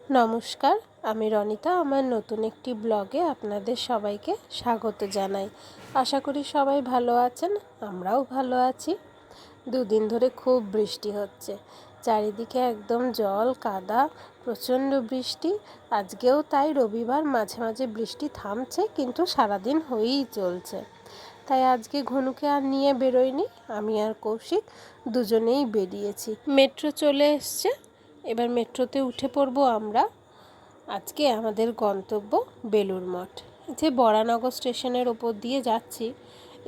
নমস্কার, আমি রনিতা। আমার নতুন একটি ব্লগে আপনাদের সবাইকে স্বাগত জানাই। আশা করি সবাই ভালো আছেন, আমরাও ভালো আছি। দুদিন ধরে খুব বৃষ্টি হচ্ছে, চারিদিকে একদম জল কাদা, প্রচণ্ড বৃষ্টি। আজকেও তাই, রবিবার, মাঝে মাঝে বৃষ্টি থামছে কিন্তু সারাদিন হয়েই চলছে। তাই আজকে ঘনুকে আর নিয়ে বেরোয়নি, আমি আর কৌশিক দুজনেই বেরিয়েছি। মেট্রো চলে এসছে, এবার মেট্রোতে উঠে পড়বো আমরা। আজকে আমাদের গন্তব্য বেলুড় মঠ। যে বরানগর স্টেশনের ওপর দিয়ে যাচ্ছি,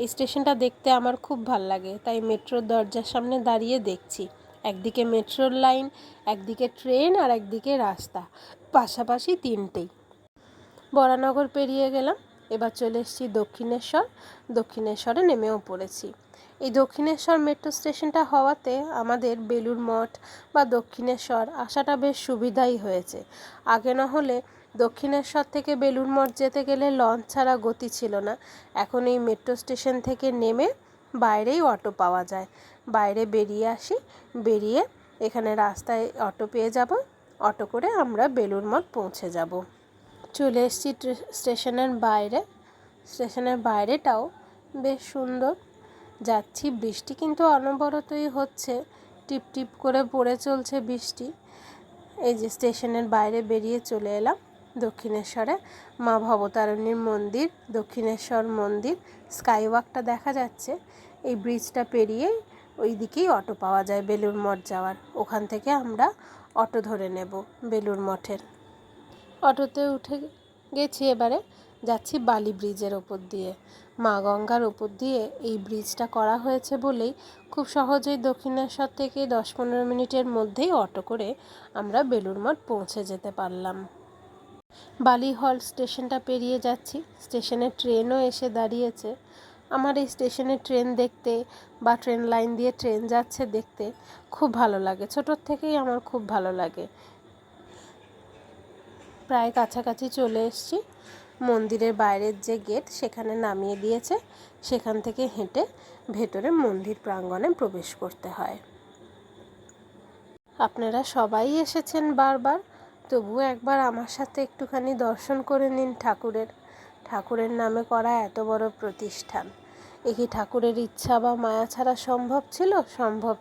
এই স্টেশনটা দেখতে আমার খুব ভাল লাগে, তাই মেট্রোর দরজার সামনে দাঁড়িয়ে দেখছি। একদিকে মেট্রোর লাইন, একদিকে ট্রেন আর একদিকে রাস্তা, পাশাপাশি তিনটেই। বরানগর পেরিয়ে গেলাম, এবার চলে এসেছি দক্ষিণেশ্বর। দক্ষিণেশ্বরে নেমেও পড়েছি। এই দক্ষিণেশ্বর মেট্রো স্টেশনটা হওয়াতে আমাদের বেলুড় মঠ বা দক্ষিণেশ্বর আসাটা বেশ সুবিধাই হয়েছে। আগে না হলে দক্ষিণেশ্বর থেকে বেলুড় মঠ যেতে গেলে লঞ্চ ছাড়া গতি ছিল না। এখন এই মেট্রো স্টেশন থেকে নেমে বাইরেই অটো পাওয়া যায়। বাইরে বেরিয়ে আসি, বেরিয়ে এখানে রাস্তায় অটো পেয়ে যাব, অটো করে আমরা বেলুড় মঠ পৌঁছে যাব। চলে এসেছি স্টেশনের বাইরে। স্টেশনের বাইরেটাও বেশ সুন্দর। যাচ্ছি, বৃষ্টি কিন্তু অনবরতই হচ্ছে, টিপ টিপ করে পড়ে চলছে বৃষ্টি। এই যে স্টেশনের বাইরে বেরিয়ে চলে এলাম দক্ষিণেশ্বরে। মা ভবতারিণীর মন্দির, দক্ষিণেশ্বর মন্দির, স্কাইওয়াকটা দেখা যাচ্ছে। এই ব্রিজটা পেরিয়ে ওই দিকেই অটো পাওয়া যায় বেলুড় মঠ যাওয়ার। ওখান থেকে আমরা অটো ধরে নেব বেলুড় মঠের। অটোতে উঠে গেছি, এবারে যাচ্ছি বালি ব্রিজের ওপর দিয়ে। মা গঙ্গার ওপর দিয়ে এই ব্রিজটা করা হয়েছে বলেই খুব সহজেই দক্ষিণেশ্বর থেকে 10-15 মিনিটের মধ্যেই অটো করে আমরা বেলুড় মঠ পৌঁছে যেতে পারলাম। বালি হল স্টেশনটা পেরিয়ে যাচ্ছি, স্টেশনে ট্রেনও এসে দাঁড়িয়েছে। আমার এই স্টেশনে ট্রেন দেখতে বা ট্রেন লাইন দিয়ে ট্রেন যাচ্ছে দেখতে খুব ভালো লাগে, ছোটোর থেকেই আমার খুব ভালো লাগে। প্রায় কাছাকাছি চলে এসেছি। মন্দিরের বাইরের যে গেট সেখানে নামিয়ে দিয়েছে, সেখান থেকে হেঁটে ভেতরে মন্দির প্রাঙ্গণে প্রবেশ করতে হয়। আপনারা সবাই এসেছেন বারবার, তবুও একবার আমার সাথে একটুখানি দর্শন করে নিন ঠাকুরের নামে করা এত বড় প্রতিষ্ঠান। এ কি ঠাকুরের ইচ্ছা বা মায়া ছাড়া সম্ভব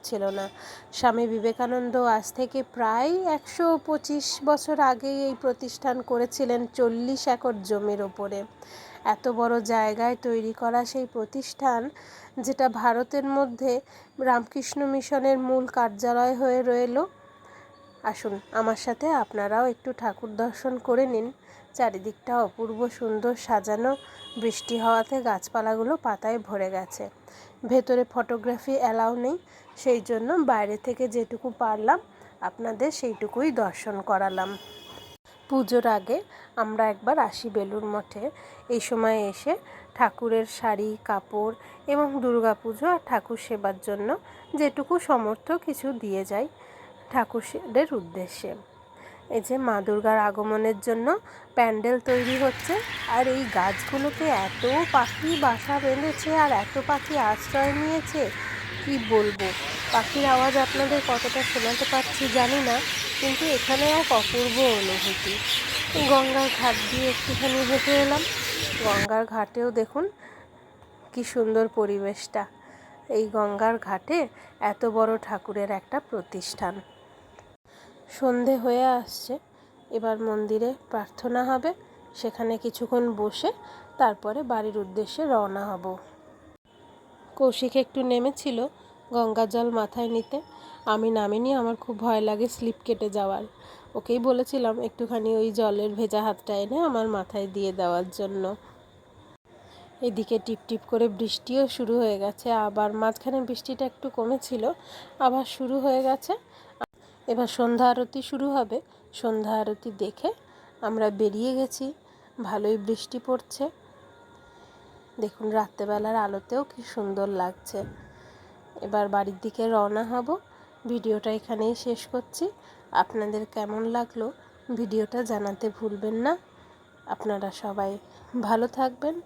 ছিল না। স্বামী বিবেকানন্দ আজ থেকে প্রায় 125 বছর আগেই এই প্রতিষ্ঠান করেছিলেন 40 একর জমির ওপরে। এত বড় জায়গায় তৈরি করা সেই প্রতিষ্ঠান, যেটা ভারতের মধ্যে রামকৃষ্ণ মিশনের মূল কার্যালয় হয়ে রইল। আসুন আমার সাথে আপনারাও একটু ঠাকুর দর্শন করে নিন। চারিদিকটা অপূর্ব সুন্দর সাজানো, বৃষ্টি হওয়াতে গাছপালাগুলো পাতায় ভরে গেছে। ভেতরে ফটোগ্রাফি অ্যালাউ নেই, সেই জন্য বাইরে থেকে যেটুকু পারলাম আপনাদের সেইটুকুই দর্শন করালাম। পুজোর আগে আমরা একবার আসি বেলুড় মঠে। এই সময় এসে ঠাকুরের শাড়ি কাপড় এবং দুর্গাপুজো আর ঠাকুর সেবার জন্য যেটুকু সমর্থ কিছু দিয়ে যাই ঠাকুরের উদ্দেশ্যে। এই যে মা দুর্গার আগমনের জন্য প্যান্ডেল তৈরি হচ্ছে, আর এই গাছগুলোতে এত পাখি বাসা বেঁধেছে আর এত পাখি আশ্রয় নিয়েছে, কি বলবো। পাখির আওয়াজ আপনাদের কতটা শোনাতে পারছি জানি না, কিন্তু এখানে এক অপূর্ব অনুভূতি। গঙ্গার ঘাট দিয়ে একটুখানি হেঁটে এলাম। গঙ্গার ঘাটেও দেখুন কি সুন্দর পরিবেশটা। এই গঙ্গার ঘাটে এত বড় ঠাকুরের একটা প্রতিষ্ঠান। সন্ধে হয়ে আসছে, এবার মন্দিরে প্রার্থনা হবে, সেখানে কিছুক্ষণ বসে তারপরে বাড়ির উদ্দেশ্যে রওনা হব। কৌশিক একটু নেমেছিল গঙ্গা জল মাথায় নিতে, আমি নামিনি, আমার খুব ভয় লাগে স্লিপ কেটে যাওয়ার। ওকেই বলেছিলাম একটুখানি ওই জলের ভেজা হাতটা এনে আমার মাথায় দিয়ে দেওয়ার জন্য। এদিকে টিপটিপ করে বৃষ্টিও শুরু হয়ে গেছে, আবার মাঝখানে বৃষ্টিটা একটু কমেছিল, আবার শুরু হয়ে গেছে। এবার সন্ধ্যা আরতি শুরু হবে, সন্ধ্যা আরতি দেখে আমরা বেরিয়ে গেছি। ভালোই বৃষ্টি পড়ছে, দেখুন রাত্রেবেলার আলোতেও কি সুন্দর লাগছে। এবার বাড়ির দিকে রওনা হব। ভিডিওটা এখানেই শেষ করছি। আপনাদের কেমন লাগলো ভিডিওটা জানাতে ভুলবেন না। আপনারা সবাই ভালো থাকবেন।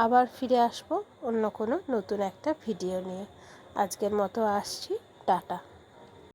আবার ফিরে আসবো অন্য কোনো নতুন একটা ভিডিও নিয়ে। আজকের মতো আসছি, টাটা।